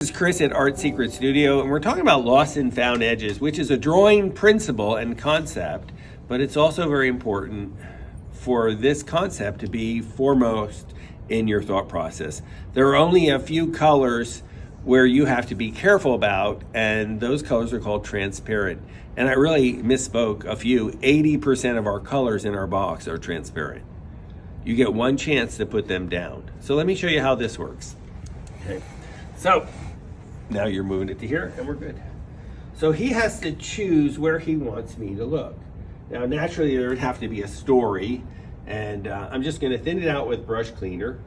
This is Chris at Art Secret Studio, and we're talking about lost and found edges, which is a drawing principle and concept, but it's also very important for this concept to be foremost in your thought process. There are only a few colors where you have to be careful about, and those colors are called transparent. And I really misspoke a few. 80% of our colors in our box are transparent. You get one chance to put them down. So let me show you how this works. Okay, so now you're moving it to here and we're good. So he has to choose where he wants me to look. Now naturally there would have to be a story, and I'm just going to thin it out with brush cleaner,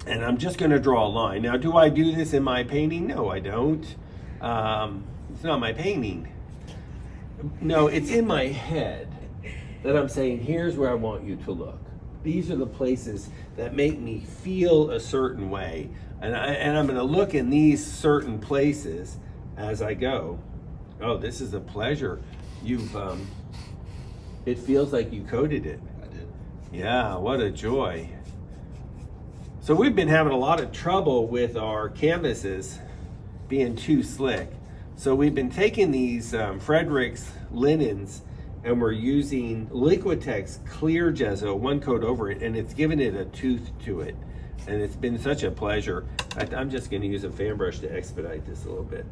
and I'm just going to draw a line. Now do I do this in my painting? No, I don't. It's not my painting. No, it's in my head that I'm saying, here's where I want you to look. These are the places that make me feel a certain way. And I'm going to look in these certain places as I go. Oh, this is a pleasure. It feels like you coded it. I did. Yeah, what a joy. So we've been having a lot of trouble with our canvases being too slick. So we've been taking these Frederick's linens, and we're using Liquitex clear gesso, one coat over it, and it's given it a tooth to it. And it's been such a pleasure. I'm just going to use a fan brush to expedite this a little bit.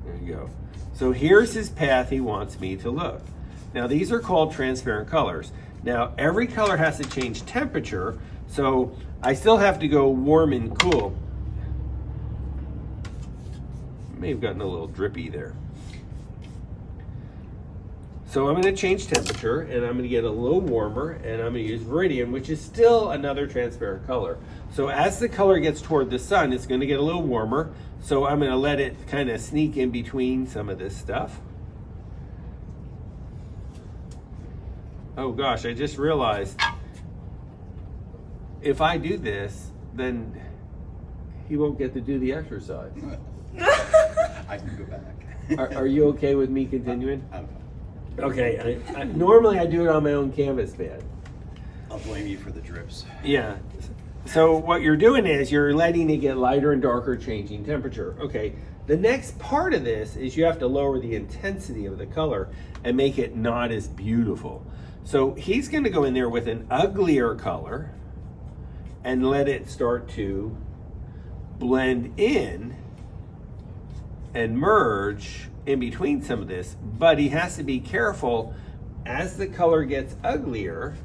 There you go. So here's his path he wants me to look. Now these are called transparent colors. Now every color has to change temperature, so I still have to go warm and cool. May have gotten a little drippy there. So I'm going to change temperature, and I'm going to get a little warmer, and I'm going to use Viridian, which is still another transparent color. So as the color gets toward the sun, it's going to get a little warmer. So I'm going to let it kind of sneak in between some of this stuff. Oh gosh, I just realized if I do this, then he won't get to do the exercise. I can go back. Are you okay with me continuing? I'm fine. Okay, normally I do it on my own canvas pad. I'll blame you for the drips. Yeah. So what you're doing is you're letting it get lighter and darker, changing temperature. Okay, the next part of this is you have to lower the intensity of the color and make it not as beautiful. So he's going to go in there with an uglier color and let it start to blend in and merge in between some of this, but he has to be careful as the color gets uglier.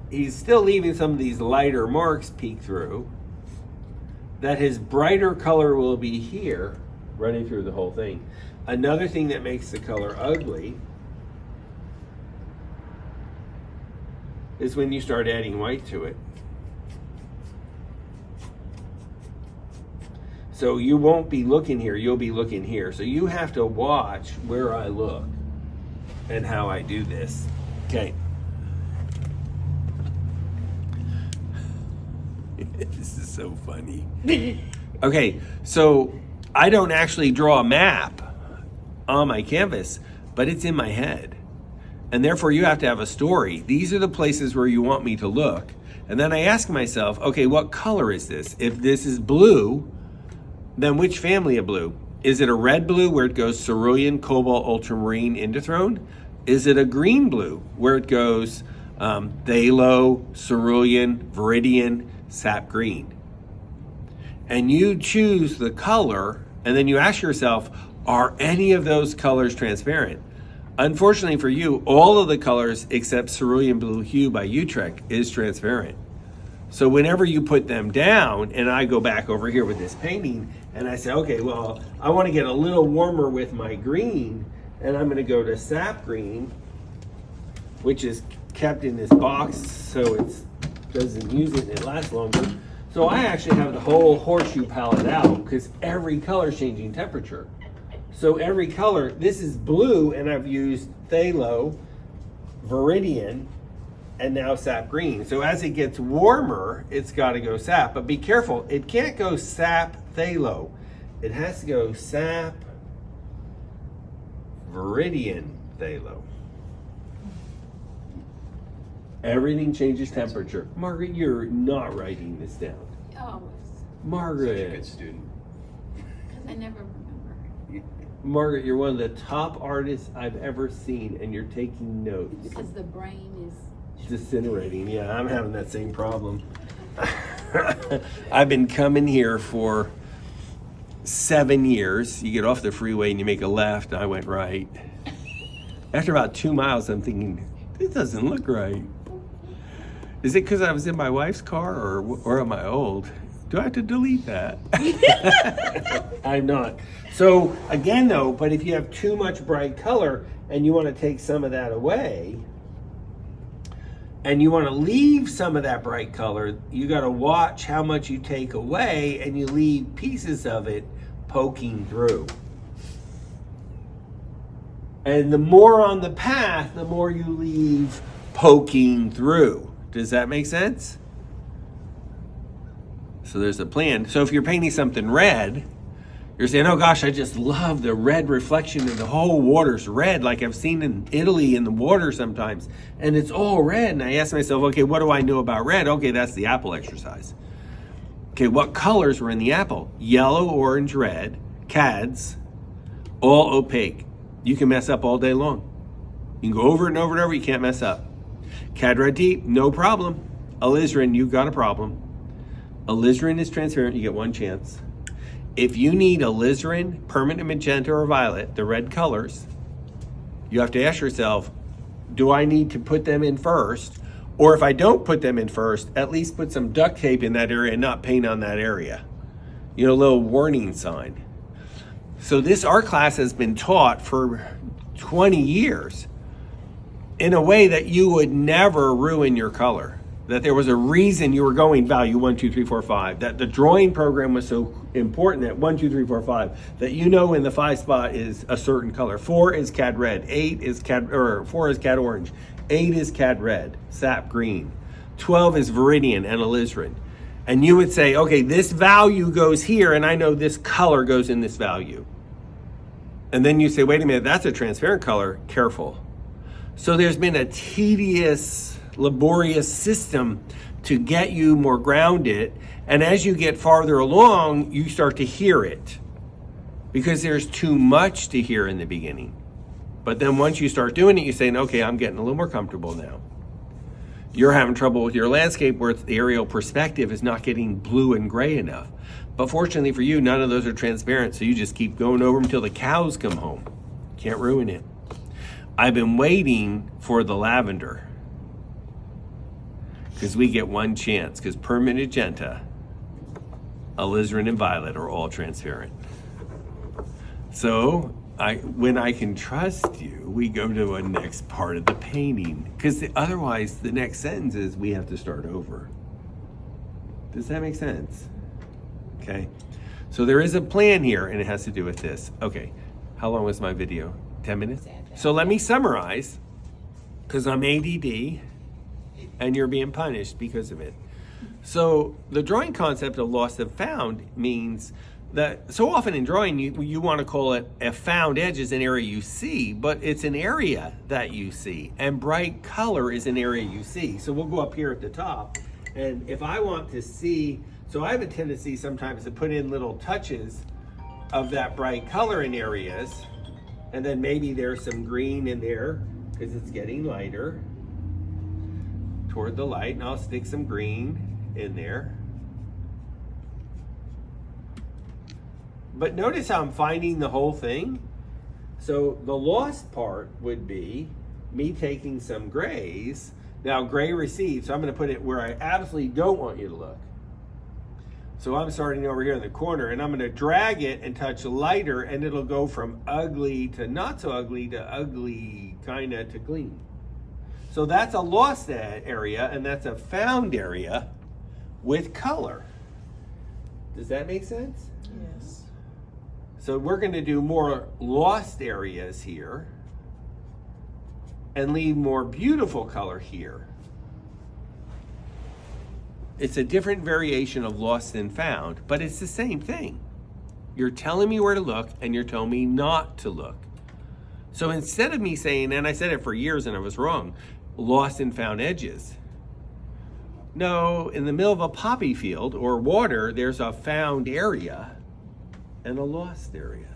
He's still leaving some of these lighter marks peek through, that his brighter color will be here running through the whole thing. Another thing that makes the color ugly is when you start adding white to it. So you won't be looking here, you'll be looking here. So you have to watch where I look and how I do this. Okay. This is so funny. Okay, so I don't actually draw a map on my canvas, but it's in my head. And therefore you have to have a story. These are the places where you want me to look. And then I ask myself, okay, what color is this? If this is blue, then which family of blue? Is it a red blue where it goes cerulean, cobalt, ultramarine, indanthrone? Is it a green blue where it goes phthalo, cerulean, viridian, sap green? And you choose the color, and then you ask yourself, are any of those colors transparent? Unfortunately for you, all of the colors except cerulean blue hue by Utrecht is transparent. So whenever you put them down, and I go back over here with this painting, and I say, okay, well, I want to get a little warmer with my green, and I'm going to go to sap green, which is kept in this box so it doesn't use it and it lasts longer. So I actually have the whole horseshoe palette out because every color is changing temperature. So every color, this is blue, and I've used phthalo, viridian, and now sap green. So as it gets warmer, it's got to go sap. But be careful, it can't go sap phthalo. It has to go sap viridian phthalo. Everything changes temperature. Margaret, you're not writing this down. Always. Such a Margaret. good student. Because I never remember. Margaret, you're one of the top artists I've ever seen, and you're taking notes. Because the brain is... Disintegrating. Yeah, I'm having that same problem. I've been coming here for 7 years. You get off the freeway and you make a left. I went right. After about 2 miles, I'm thinking, this doesn't look right. Is it because I was in my wife's car, or am I old? Do I have to delete that? I'm not. So again though, but if you have too much bright color and you want to take some of that away, and you want to leave some of that bright color, you got to watch how much you take away and you leave pieces of it poking through. And the more on the path, the more you leave poking through. Does that make sense? So there's a plan. So if you're painting something red, you're saying, oh gosh, I just love the red reflection of the whole water's red, like I've seen in Italy in the water sometimes. And it's all red. And I ask myself, okay, what do I know about red? Okay, that's the apple exercise. Okay, what colors were in the apple? Yellow, orange, red, cads, all opaque. You can mess up all day long. You can go over it and over and over, you can't mess up. Cad red deep, no problem. Alizarin, you've got a problem. Alizarin is transparent, you get one chance. If you need alizarin, permanent magenta, or violet, the red colors, you have to ask yourself, do I need to put them in first? Or if I don't put them in first, at least put some duct tape in that area and not paint on that area. You know, a little warning sign. So this art class has been taught for 20 years in a way that you would never ruin your color. That there was a reason you were going value 1, 2, 3, 4, 5. That the drawing program was so important that 1, 2, 3, 4, 5. That you know in the 5 spot is a certain color. 4 is cad red. 4 is cad orange. 8 is cad red, sap green. 12 is viridian and alizarin. And you would say, okay, this value goes here, and I know this color goes in this value. And then you say, wait a minute, that's a transparent color. Careful. So there's been a tedious, laborious system to get you more grounded. And as you get farther along, you start to hear it. Because there's too much to hear in the beginning. But then once you start doing it, you're saying, okay, I'm getting a little more comfortable now. You're having trouble with your landscape where the aerial perspective is not getting blue and gray enough. But fortunately for you, none of those are transparent, so you just keep going over them until the cows come home. Can't ruin it. I've been waiting for the lavender because we get one chance, because permanent magenta, alizarin, and violet are all transparent. So when I can trust you, we go to a next part of the painting, because otherwise the next sentence is we have to start over. Does that make sense? Okay, so there is a plan here, and it has to do with this. Okay, how long was my video? 10 minutes? So let me summarize, because I'm ADD, and you're being punished because of it. So the drawing concept of lost and found means that so often in drawing, you want to call it a found edge is an area you see, but it's an area that you see, and bright color is an area you see. So we'll go up here at the top, and if I want to see, so I have a tendency sometimes to put in little touches of that bright color in areas, and then maybe there's some green in there because it's getting lighter toward the light, and I'll stick some green in there. But notice how I'm finding the whole thing. So the lost part would be me taking some grays. Now gray recedes, so I'm going to put it where I absolutely don't want you to look. So I'm starting over here in the corner, and I'm going to drag it and touch lighter, and it'll go from ugly to not so ugly to ugly kind of to clean. So that's a lost area, and that's a found area with color. Does that make sense? Yes. So we're going to do more lost areas here and leave more beautiful color here. It's a different variation of lost and found, but it's the same thing. You're telling me where to look, and you're telling me not to look. So instead of me saying, and I said it for years and I was wrong, lost and found edges. No, in the middle of a poppy field or water, there's a found area and a lost area.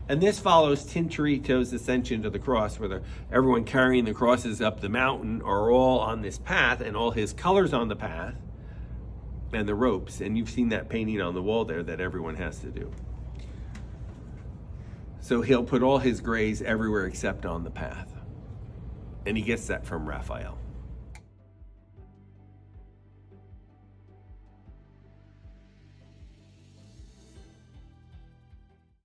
And this follows Tintorito's ascension to the cross, where everyone carrying the crosses up the mountain are all on this path, and all his colors on the path, and the ropes. And you've seen that painting on the wall there that everyone has to do. So he'll put all his grays everywhere except on the path. And he gets that from Raphael.